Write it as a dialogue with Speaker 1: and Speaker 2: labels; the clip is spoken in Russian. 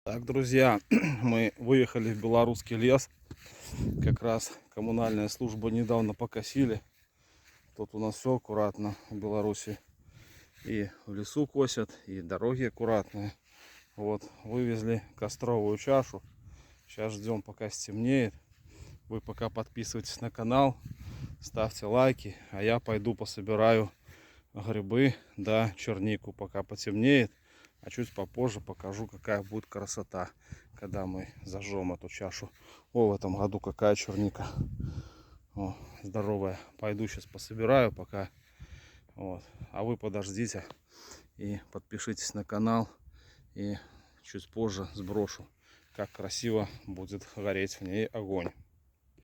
Speaker 1: Так, друзья, мы выехали в белорусский лес. Как раз коммунальная служба недавно покосили. Тут у нас все аккуратно в Беларуси. И в лесу косят, и дороги аккуратные. Вот, вывезли костровую чашу. Сейчас ждем, пока стемнеет. Вы пока подписывайтесь на канал, ставьте лайки. А я пойду пособираю грибы, да, чернику, пока потемнеет. А чуть попозже покажу, какая будет красота, когда мы зажжем эту чашу. О, в этом году какая черника. О, здоровая. Пойду сейчас пособираю пока. Вот. А вы подождите и подпишитесь на канал. И чуть позже сброшу, как красиво будет гореть в ней огонь.